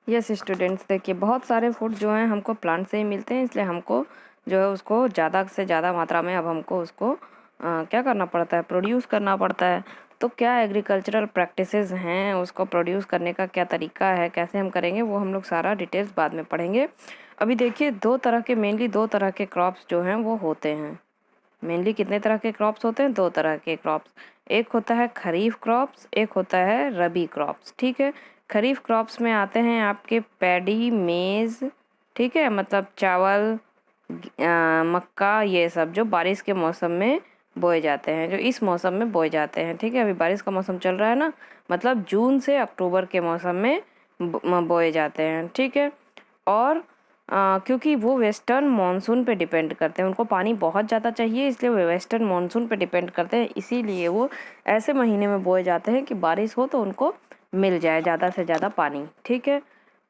Yes students, देखिए बहुत सारे फूड जो हैं हमको प्लांट से ही मिलते हैं, इसलिए हमको जो है उसको ज़्यादा से ज़्यादा मात्रा में अब हमको उसको क्या करना पड़ता है, प्रोड्यूस करना पड़ता है। तो क्या एग्रीकल्चरल प्रैक्टिसेस हैं, उसको प्रोड्यूस करने का क्या तरीका है, कैसे हम करेंगे, वो हम लोग सारा डिटेल्स बाद में पढ़ेंगे। अभी देखिए मेनली दो तरह के क्रॉप्स जो हैं वो होते हैं। मेनली कितने तरह के क्रॉप्स होते हैं? दो तरह के क्रॉप्स। एक होता है खरीफ क्रॉप्स, एक होता है रबी क्रॉप्स। ठीक है, खरीफ क्रॉप्स में आते हैं आपके पैडी, मेज़, ठीक है, मतलब चावल, मक्का, ये सब जो बारिश के मौसम में बोए जाते हैं, जो इस मौसम में बोए जाते हैं। ठीक है, अभी बारिश का मौसम चल रहा है ना, मतलब जून से अक्टूबर के मौसम में बोए जाते हैं। ठीक है, और क्योंकि वो वेस्टर्न मानसून पे डिपेंड करते हैं, उनको पानी बहुत ज़्यादा चाहिए, इसलिए वो वेस्टर्न मानसून पे डिपेंड करते हैं। इसीलिए वो ऐसे महीने में बोए जाते हैं कि बारिश हो तो उनको मिल जाए ज़्यादा से ज़्यादा पानी। ठीक है,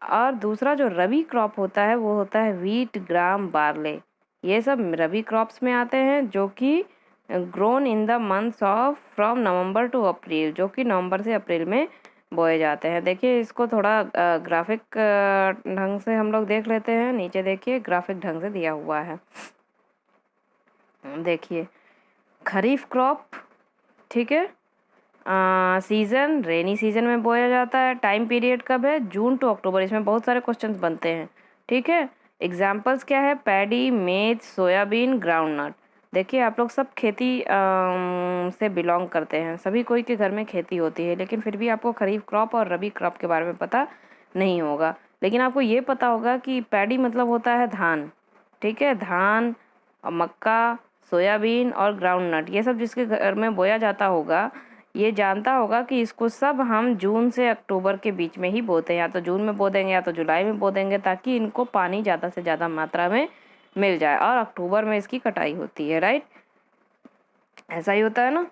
और दूसरा जो रबी क्रॉप होता है वो होता है वीट, ग्राम, बार्ले। ये सब रबी क्रॉप्स में आते हैं, जो कि grown in the months of from November to April, जो कि नवंबर से अप्रैल में बोए जाते हैं। देखिए इसको थोड़ा ग्राफिक ढंग से हम लोग देख लेते हैं। नीचे देखिए ग्राफिक ढंग से दिया हुआ है। देखिए खरीफ क्रॉप, ठीक है, सीज़न रेनी सीज़न में बोया जाता है। टाइम पीरियड कब है? जून टू अक्टूबर। इसमें बहुत सारे क्वेश्चंस बनते हैं। ठीक है, एग्जाम्पल्स क्या है? पैडी, मेज, सोयाबीन, ग्राउंडनट। देखिए आप लोग सब खेती से बिलोंग करते हैं, सभी कोई के घर में खेती होती है, लेकिन फिर भी आपको खरीफ क्रॉप और रबी क्रॉप के बारे में पता नहीं होगा। लेकिन आपको ये पता होगा कि पैडी मतलब होता है धान। ठीक है, धान और मक्का, सोयाबीन और ग्राउंडनट, ये सब जिसके घर में बोया जाता होगा ये जानता होगा कि इसको सब हम जून से अक्टूबर के बीच में ही बोते हैं। या तो जून में बो देंगे या तो जुलाई में बो देंगे, ताकि इनको पानी ज़्यादा से ज़्यादा मात्रा में मिल जाए, और अक्टूबर में इसकी कटाई होती है। राइट, ऐसा ही होता है ना।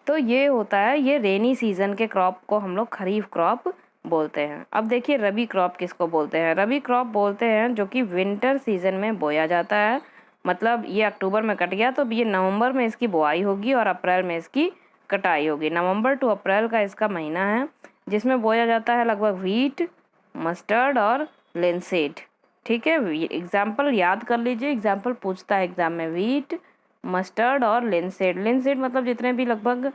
तो ये होता है, ये रेनी सीजन के क्रॉप को हम लोग खरीफ क्रॉप बोलते हैं। अब देखिए रबी क्रॉप किसको बोलते हैं? रबी क्रॉप बोलते हैं जो कि विंटर सीजन में बोया जाता है। मतलब ये अक्टूबर में कट गया तो ये नवंबर में इसकी बुआई होगी और अप्रैल में इसकी कटाई होगी। नवंबर टू अप्रैल का इसका महीना है, जिसमें बोया जाता है लगभग व्हीट, मस्टर्ड और लिनसीड। ठीक है, एग्जाम्पल याद कर लीजिए, एग्जाम्पल पूछता है एग्जाम में, व्हीट, मस्टर्ड और लिनसीड। लिनसीड मतलब जितने भी लगभग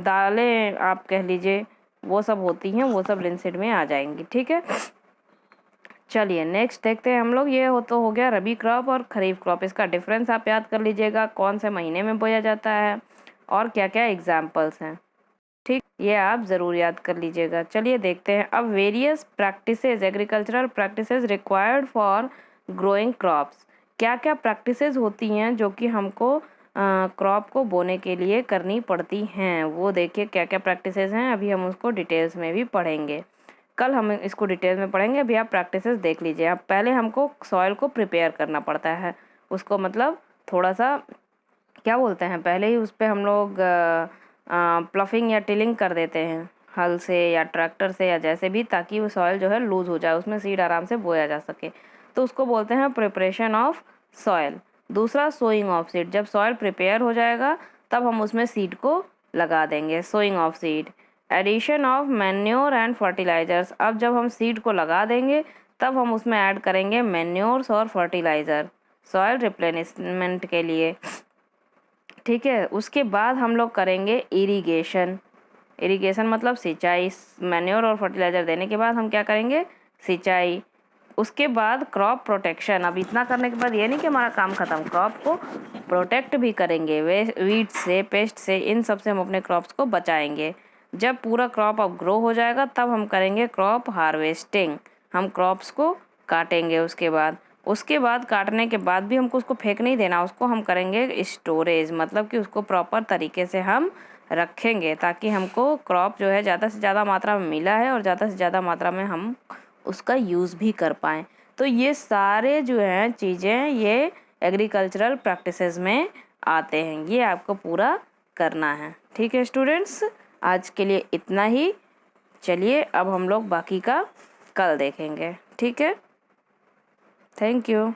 दालें आप कह लीजिए वो सब होती हैं, वो सब लिनसीड में आ जाएंगी। ठीक है, चलिए नेक्स्ट देखते हैं हम लोग। ये हो गया रबी क्रॉप और खरीफ क्रॉप। इसका डिफरेंस आप याद कर लीजिएगा, कौन से महीने में बोया जाता है और क्या क्या एग्जाम्पल्स हैं। ठीक, ये आप ज़रूर याद कर लीजिएगा। चलिए देखते हैं अब various practices, agricultural practices required for growing crops. क्या क्या प्रैक्टिसेस होती हैं जो कि हमको क्रॉप को बोने के लिए करनी पड़ती हैं, वो देखिए क्या क्या प्रैक्टिसेस हैं। अभी हम उसको डिटेल्स में भी पढ़ेंगे, कल हम इसको डिटेल में पढ़ेंगे। अभी आप प्रैक्टिसेस देख लीजिए। अब पहले हमको सॉइल को प्रिपेयर करना पड़ता है, उसको मतलब थोड़ा सा क्या बोलते हैं, पहले ही उस पर हम लोग प्लफिंग या टिलिंग कर देते हैं हल से या ट्रैक्टर से या जैसे भी, ताकि वो सॉइल जो है लूज़ हो जाए, उसमें सीड आराम से बोया जा सके। तो उसको बोलते हैं प्रिपरेशन ऑफ सॉइल। दूसरा सोइंग ऑफ सीड, जब सॉइल प्रिपेयर हो जाएगा तब हम उसमें सीड को लगा देंगे, sowing of seed. Addition of manure and fertilisers, अब जब हम सीड को लगा देंगे तब हम उसमें ऐड करेंगे मैन्योर्स और फर्टिलाइज़र सॉइल रिप्लेनिशमेंट के लिए। ठीक है, उसके बाद हम लोग करेंगे इरिगेशन। इरिगेशन मतलब सिंचाई। मैन्योर और फर्टिलाइज़र देने के बाद हम क्या करेंगे? सिंचाई। उसके बाद क्रॉप प्रोटेक्शन। अब इतना करने के बाद ये नहीं कि हमारा काम ख़त्म, क्रॉप को प्रोटेक्ट भी करेंगे, वे वीड से, पेस्ट से, इन सब से हम अपने क्रॉप्स को बचाएंगे। जब पूरा क्रॉप अब ग्रो हो जाएगा तब हम करेंगे क्रॉप हार्वेस्टिंग, हम क्रॉप्स को काटेंगे। उसके बाद काटने के बाद भी हमको उसको फेंक नहीं देना, उसको हम करेंगे स्टोरेज, मतलब कि उसको प्रॉपर तरीके से हम रखेंगे, ताकि हमको क्रॉप जो है ज़्यादा से ज़्यादा मात्रा में मिला है और ज़्यादा से ज़्यादा मात्रा में हम उसका यूज़ भी कर पाएँ। तो ये सारे जो हैं चीज़ें ये एग्रीकल्चरल प्रैक्टिसेस में आते हैं, ये आपको पूरा करना है। ठीक है स्टूडेंट्स, आज के लिए इतना ही। चलिए अब हम लोग बाकी का कल देखेंगे। ठीक है, थैंक यू।